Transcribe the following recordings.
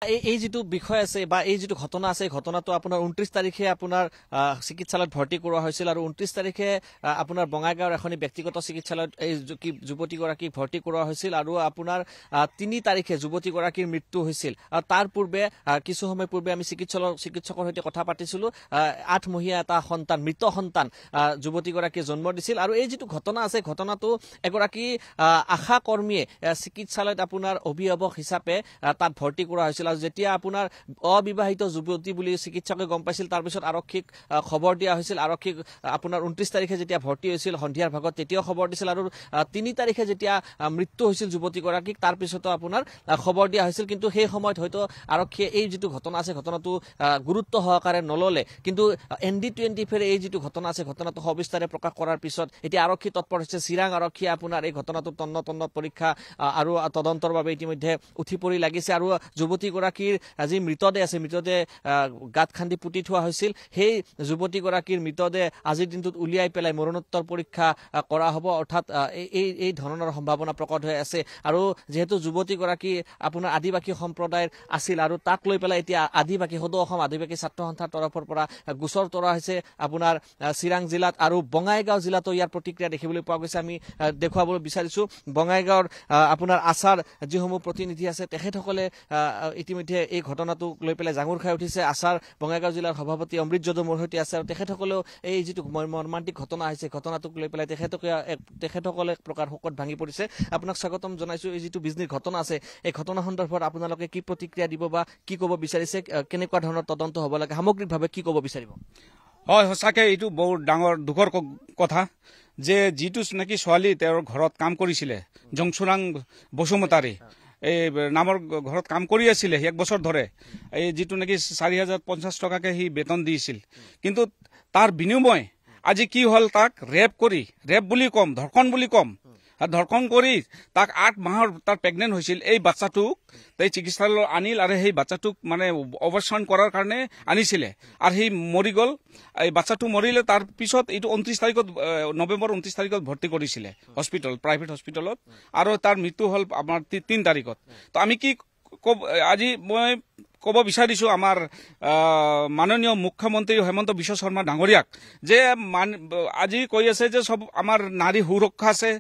এই যেটো বিষয় আছে বা এই যেটো ঘটনা আছে ঘটনাটো আপোনাৰ 29 তাৰিখে আপোনাৰ চিকিৎসালয়ত ভৰ্তি কৰোৱা হৈছিল আৰু 29 তাৰিখে আপোনাৰ বঙাইগাঁৱৰ এখনি ব্যক্তিগত চিকিৎসালয়ত এই যুৱতীগৰাকীক ভৰ্তি কৰোৱা হৈছিল আৰু আপোনাৰ 3 তাৰিখে যুৱতীগৰাকীৰ মৃত্যু হৈছিল আৰু তাৰ পূৰ্বে কিছু সময় পূৰ্বে আমি চিকিৎসকৰ সৈতে কথা পাতিছিলো 8 মহীয়া এটা সন্তান মৃত সন্তান যুৱতীগৰাকীয়ে জন্ম দিছিল আৰু এই যেটো ঘটনা আছে ঘটনাটো এগৰাকী আশা কৰ্মীয়ে চিকিৎসালয়ত আপোনাৰ অভিভাৱক হিচাপে তাত ভৰ্তি কৰা হৈছিল যেতিয়া আপোনাৰ অবিবাহিত যুৱতী বুলি চিকিৎসকে গম পাইছিল তাৰ পিছত আৰক্ষীক খবৰ দিয়া হৈছিল আৰক্ষীক আপোনাৰ 29 তাৰিখে যেতিয়া ভৰ্তি হৈছিল সন্ধিয়াৰ ভাগত তেতিয়াও খবৰ দিছিল আৰু 3 তাৰিখে যেতিয়া মৃত্যু হৈছিল যুৱতীগৰাকীক তাৰ পিছতো আপোনাৰ খবৰ দিয়া হৈছিল কিন্তু সেই সময়ত হয়তো আৰক্ষীয়ে এই যেটো ঘটনা আছে ঘটনাটো গুৰুত্ব সহকাৰে নললে কিন্তু ND20 ফেৰ এই যেটো ঘটনা আছে ঘটনাটো সবিস্তাৰে প্ৰকাশ কৰাৰ পিছত এতিয়া আৰক্ষী তৎপৰ হৈছে চিৰাং আৰক্ষীয়ে আপোনাৰ এই ঘটনাটো তন্ন পৰীক্ষা আৰু তদন্তৰ বাবে ইতিমধ্যে উঠি পৰি লাগিছে আৰু যুৱতীগৰাকীৰ আজি মৃতদেহ আছে মৃতদেহ গাত খান্দি পুতি থোৱা হৈছিল সেই যুৱতীগৰাকীৰ মৃতদেহ আজিৰ দিনটোত উলিয়াই পেলাই মৰণোত্তৰ পৰীক্ষা কৰা হ'ব অৰ্থাৎ এই ধৰণৰ সম্ভাৱনা প্ৰকট হৈ আছে আৰু যেহেতু যুৱতীগৰাকী আপোনাৰ আদিবাসী সম্প্ৰদায়ৰ আছিল আৰু তাক লৈ পেলাই এতিয়া আদিবাসী সদৌ অসম আদিবাসী ছাত্ৰ সন্থাৰ তৰফৰ পৰা গোচৰ তৰা হৈছে আপোনাৰ চিৰাং জিলাত আৰু বঙাইগাঁও জিলাতো ইয়াৰ প্ৰতিক্ৰিয়া দেখিবলৈ পোৱা গৈছে আমি দেখুৱাবলৈ বিচাৰিছো বঙাইগাঁৱৰ আপোনাৰ আচাৰ যিসমূহ প্ৰতিনিধি আছে তেখেতসকলে ইতিমধ্যে এই ঘটনাটো লৈ পেলাই জাঙুৰ খাই উঠিছে আচাৰ বঙাইগাঁও জিলাৰ সভাপতি অমৃত যদু মোৰ সৈতে আছে আৰু তেখেতসকলেও এই যেটো মৰ্মান্তিক ঘটনা হৈছে ঘটনাটোক লৈ পেলাই তেখেতসকলে প্ৰকাৰ শোকত ভাঙি পৰিছে আপোনাক স্বাগতম জনাইছো এই যেটো বিজনেছ ঘটনা আছে এই ঘটনা সন্দৰ্ভত আপোনালোকে কি প্ৰতিক্ৰিয়া দিব বা কি ক'ব বিচাৰিছে কেনেকুৱা ধৰণৰ তদন্ত হ'ব লাগে সামগ্ৰিকভাৱে কি ক'ব বিচাৰিব হয় সঁচাকে এইটো বহুত ডাঙৰ দুখৰ কথা যে যিটো নাকি ছোৱালী তেওঁৰ ঘৰত কাম কৰিছিলে জংচুৰাং বসুমতাৰী এই নামৰ ঘৰত কাম কৰি আছিলে 1 বছৰ ধৰে এই যেটো নাকি 4050 টকাকে হি বেতন দিছিল কিন্তু তাৰ বিনিময় আজি কি হল তাক ৰেপ বুলি কম ধৰ্ষণ বুলি কম ধৰ্ষণ কৰি তাক 8 মাহৰ তাৰ প্ৰেগনেন্ট হৈছিল এই বাচ্চাটোক তাই চিকিৎসালয়লৈ আনিল আৰু সেই বাচ্চাটোক মানে অৱসান কৰাৰ কাৰণে আনিছিলে আৰু সেই মৰি গল এই বাচ্চাটো মৰিলে তাৰ পিছত এইটো 29 তাৰিখত নৱেম্বৰ 29 তাৰিখত ভৰ্তি কৰিছিলে হস্পিটেল প্ৰাইভেট হস্পিটেলত আৰু তাৰ মৃত্যু হল আমাৰ 3 তাৰিখত তো আমি কি আজি মই ক'ব বিচাৰিছো আমাৰ মাননীয় মুখ্যমন্ত্ৰী হেমন্ত বিশ্ব শৰ্মা ডাঙৰীয়াক যে আজি কৈ আছে যে সব আমাৰ নাৰী সুৰক্ষা আছে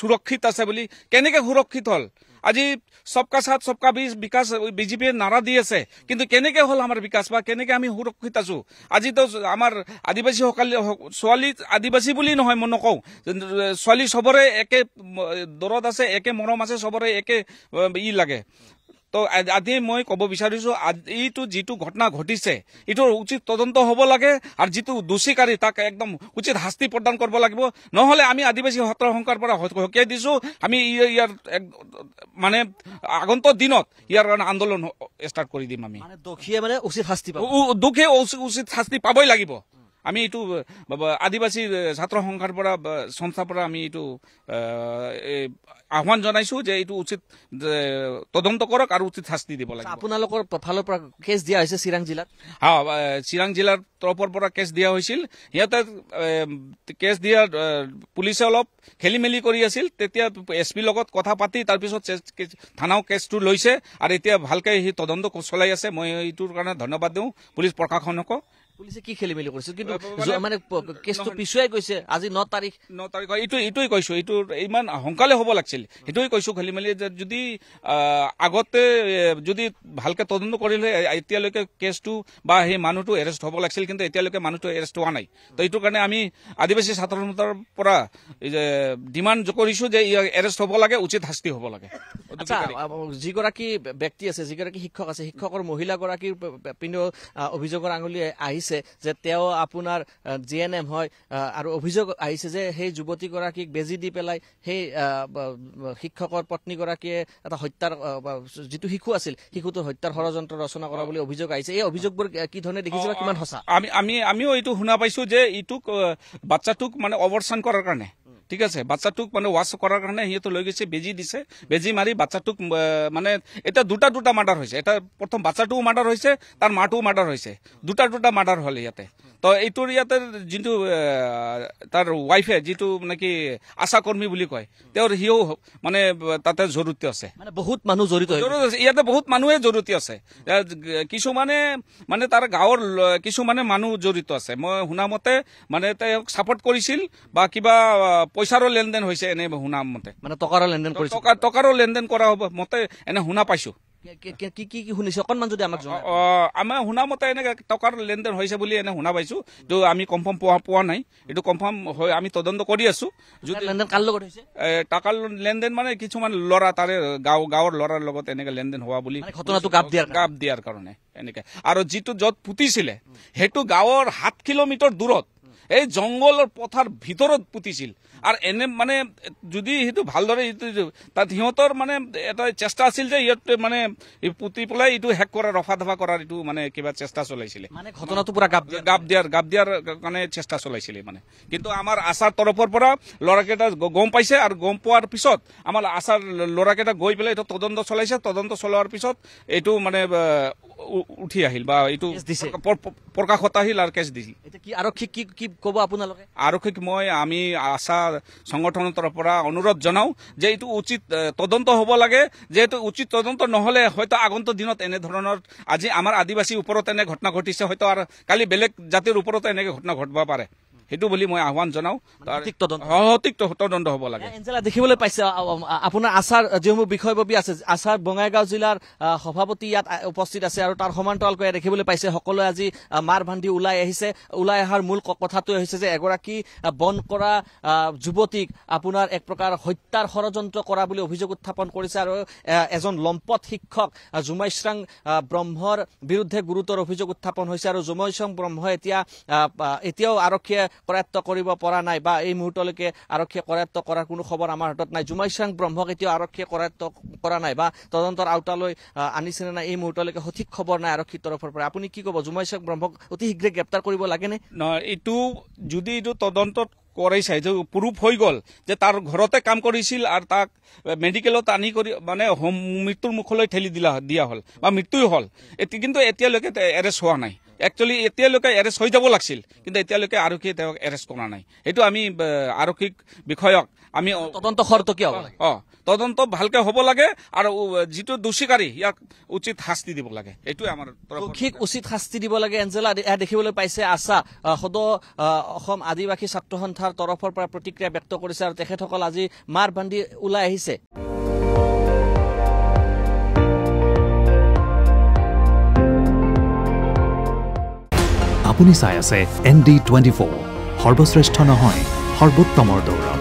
সুৰক্ষিত আছে বুলি কেনেকে সুৰক্ষিত হল আজি সবকা সাথ সবকা বিকাশ বিজেপি নাৰা দি আছে কিন্তু কেনেকে হল আমাৰ বিকাশ বা কেনেকে আমি সুৰক্ষিত আছো আজি তো আমাৰ আদিবাসী ছোৱালী আদিবাসী বুলি নহয় মই নকওঁ ছোৱালী সবৰে একে দৰদ আছে একে মৰম আছে সবৰে একে লাগে তো আজি মই ক'ব বিচাৰিছো এইটো যেটো ঘটনা ঘটিছে এইটো উচিত তদন্ত হ'ব লাগে আৰু যেটো দোষীকাৰী তাক একদম উচিত শাস্তি প্ৰদান কৰিব লাগিব নহলে আমি আদিবাসী হত্যাৰ সংকাৰ পৰা হকিয়াই দিছো আমি ইয়াৰ মানে আগন্তুক দিনত ইয়াৰ কাৰণে আন্দোলন ষ্টাৰ্ট কৰি দিম আমি মানে দোষীয়ে মানে উচিত শাস্তি পাব দোষীয়ে উচিত শাস্তি পাবই লাগিব আমি এইটো আদিবাসী ছাত্ৰ সংঘৰ পৰা সংস্থাৰ পৰা আমি এইটো আহ্বান জনাইছো যে এইটো উচিত তদন্ত কৰক আৰু উচিত শাস্তি দিব লাগে আপোনালোকৰ ফালৰ পৰা কেছ দিয়া হৈছে চিৰাং জিলাত চিৰাং জিলাৰ তৰফৰ পৰা কেছ দিয়া হৈছিল ইয়াতে কেছ দিয়া পুলিচে অলপ খেলি মেলি কৰি আছিল তেতিয়া SP লগত কথা পাতি তাৰ পিছত থানাও কেছটো লৈছে আৰু এতিয়া ভালকে হি তদন্ত চলাই আছে মই এইটোৰ কাৰণে ধন্যবাদ দিওঁ পুলিচ প্ৰশাসনক পুলিচে কি খেলি মেলি কৰিছিল কিন্তু মানে কেছটো পিছুৱাই গৈছে আজি 9 তাৰিখ এইটোই কৈছো এইটো ইমান সোনকালে হ'ব লাগিছিল এইটোই কৈছো খেলি মেলি যদি আগতে যদি ভালকে তদন্ত কৰিলে এতিয়ালৈকে কেছটো বা সেই মানুহটো এৰেষ্ট হ'ব লাগিছিল কিন্তু এতিয়ালৈকে মানুহটো এৰেষ্ট হোৱা নাই তো এইটোৰ কাৰণে আমি আদিবাসী ছাত্ৰ সন্থাৰ পৰা ডিমাণ্ড কৰিছো যে এৰেষ্ট হ'ব লাগে উচিত শাস্তি হ'ব লাগে যিগৰাকী ব্যক্তি আছে যিগৰাকী শিক্ষক আছে শিক্ষকৰ মহিলাগৰাকীৰ পিনেও অভিযোগৰ আঙুলি আহিছে যে তেওঁ আপোনাৰ GNM হয় আৰু অভিযোগ আহিছে যে সেই যুৱতীগৰাকীক বেজি দি পেলাই সেই শিক্ষকৰ পত্নীগৰাকীয়ে এটা হত্যাৰ যেটো শিশু আছিল শিশুটোৰ হত্যাৰ ষড়যন্ত্ৰ ৰচনা কৰা বুলি অভিযোগ আহিছে এই অভিযোগবোৰ কি ধৰণে দেখিছে বা কিমান সঁচা আমিও এইটো শুনা পাইছো যে এইটোক বাচ্চাটোক মানে অৱসান কৰাৰ কাৰণে ঠিক আছে বাচ্চাটোক মানে ওয়াশ কৰাৰ কাৰণে হিয়তো লৈ গৈছে বেজি দিছে বেজি মাৰি বাচ্চাটোক মানে এটা দুটা মাৰ্ডাৰ হৈছে এটা প্ৰথম বাচ্চাটোও মাৰ্ডাৰ হৈছে তাৰ মাটোও মাৰ্ডাৰ হৈছে দুটা মাৰ্ডাৰ হল ইয়াতে তো এইটোৰ ইয়াতে যিটো তাৰ ৱাইফে যিটো নেকি আশা কৰ্মী বুলি কয় তেওঁৰ সিও মানে তাতে জড়িত আছে মানে বহুত মানুহ জড়িত ইয়াতে বহুত মানুহে জড়িত আছে কিছুমানে মানে তাৰ গাঁৱৰ কিছুমানে মানুহ জড়িত আছে মই শুনা মতে মানে তেওঁক ছাপৰ্ট কৰিছিল বা কিবা পইচাৰো লেনদেন হৈছে এনে শুনা মতে মানে টকাৰো লেনদেন কৰিছে টকাৰো লেনদেন কৰা হ'ব মতে এনে শুনা পাইছো কি কি শুনিছে অকণমান যদি আমাক জনায় আমাৰ শুনা মতে এনেকে টকাৰ লেনদেন হৈছে বুলি এনে শুনা পাইছো তো আমি কনফাৰ্ম পোৱা নাই এইটো কনফাৰ্ম হৈ আমি তদন্ত কৰি আছো যদি লেনদেন কাৰ লগত হৈছে টকাৰ লেনদেন মানে কিছুমান ল'ৰা তাৰে গাঁৱৰ ল'ৰাৰ লগত এনেকে লেনদেন হোৱা বুলি ঘটনাটো গাপ দিয়াৰ কাৰণে এনেকে আৰু যিটো য'ত পুতিছিলে সেইটো গাঁৱৰ 7 কিলোমিটাৰ দূৰত এই জংগলৰ পথাৰ ভিতৰত পুতিছিল আৰু এনে মানে যদি সেইটো ভালদৰে তাত সিহঁতৰ মানে এটা চেষ্টা আছিল যে ইয়াত মানে পুতি পেলাই এইটো হেক কৰা ৰফা দফা কৰাৰ এইটো মানে কিবা চেষ্টা চলাইছিলে মানে ঘটনাটো পুৰা গাপ দিয়াৰ কাৰণে চেষ্টা চলাইছিলে মানে কিন্তু আমাৰ আশাৰ তৰফৰ পৰা ল'ৰাকেইটা গম পাইছে আৰু গম পোৱাৰ পিছত আমাৰ আশাৰ ল'ৰাকেইটা গৈ পেলাই এইটো তদন্ত চলাইছে তদন্ত চলোৱাৰ পিছত এইটো মানে উঠি আহিল বা এইটো প্ৰকাশত আহিল আৰু কেছ দিছিল কি আৰক্ষীক কি ক'ব আপোনালোকে আৰক্ষীক আমি আশা সংগঠনৰ তৰফৰ পৰা অনুৰোধ জনাও যে এইটো উচিত তদন্ত হ'ব লাগে যেহেতু উচিত তদন্ত নহলে হয়তো আগন্তুক দিনত এনে ধৰণৰ আজি আমাৰ আদিবাসীৰ ওপৰত এনে ঘটনা ঘটিছে হয়তো আৰু কালি বেলেগ জাতিৰ ওপৰতো এনেকে ঘটনা ঘটিব পাৰে সেইটো বুলি মই আহ্বান জনাও সঠিক তদন্ত হ'ব লাগে এঞ্জেলা দেখিবলৈ পাইছে আপোনাৰ আশাৰ যিসমূহ বিষয়ববী আছে আশাৰ বঙাইগাঁও জিলাৰ সভাপতি ইয়াত উপস্থিত আছে আৰু তাৰ সমান্তৰালকৈ দেখিবলৈ পাইছে সকলোৱে আজি মাৰ বান্ধি ওলাই আহিছে ওলাই অহাৰ মূল কথাটো হৈছে যে এগৰাকী বন কৰা যুৱতীক আপোনাৰ এক প্ৰকাৰ হত্যাৰ ষড়যন্ত্ৰ কৰা বুলি অভিযোগ উত্থাপন কৰিছে আৰু এজন লম্পট শিক্ষক জুমাইশ্ৰাং ব্ৰহ্মৰ বিৰুদ্ধে গুৰুতৰ অভিযোগ উত্থাপন হৈছে আৰু জুমাইশ্ৰাং ব্ৰহ্মই এতিয়াও আৰক্ষীয়ে কৰায়ত্ব কৰিব পৰা নাই বা এই মুহূৰ্তলৈকে আৰক্ষীয়ে কৰায়ত্ব কৰাৰ কোনো খবৰ আমাৰ হাতত নাই জুমাইশ্ৰাং ব্ৰহ্মক এতিয়াও আৰক্ষীয়ে কৰায়ত্ব কৰা নাই বা তদন্তৰ আওতালৈ আনিছে নে নাই এই মুহূৰ্তলৈকে সঠিক খবৰ নাই আৰক্ষীৰ তৰফৰ পৰা আপুনি কি ক'ব জুমাইশ্ৰাং ব্ৰহ্মক অতি শীঘ্ৰে গ্ৰেপ্তাৰ কৰিব লাগেনে এইটো যদি এইটো তদন্তত কৰাইছে যে প্ৰুফ হৈ গ'ল যে তাৰ ঘৰতে কাম কৰিছিল আৰু তাক মেডিকেলত আনি কৰি মানে মৃত্যুৰ মুখলৈ ঠেলি দিয়া হ'ল বা মৃত্যুই হ'ল কিন্তু এতিয়ালৈকে এৰেষ্ট হোৱা নাই একচুৱেলি এতিয়ালৈকে এৰেষ্ট হৈ যাব লাগিছিল কিন্তু এতিয়ালৈকে আৰক্ষীয়ে তেওঁক এৰেষ্ট কৰা নাই এইটো আমি আৰক্ষীক বিষয়ক আমি তদন্ত খৰতকীয়া তদন্ত ভালকে হ'ব লাগে আৰু যিটো দোষীকাৰী ইয়াক উচিত শাস্তি দিব লাগে এইটোৱে আমাৰ দোষীক উচিত শাস্তি দিব লাগে এঞ্জেলা দেখিবলৈ পাইছে আশা সদৌ অসম আদিবাসী ছাত্ৰ সন্থাৰ তৰফৰ পৰা প্ৰতিক্ৰিয়া ব্যক্ত কৰিছে আৰু তেখেতসকল আজি মাৰ বান্ধি ওলাই আহিছে আপুনি চাই আছে ND24 সৰ্বশ্ৰেষ্ঠ নহয় সৰ্বোত্তমৰ দৌৰা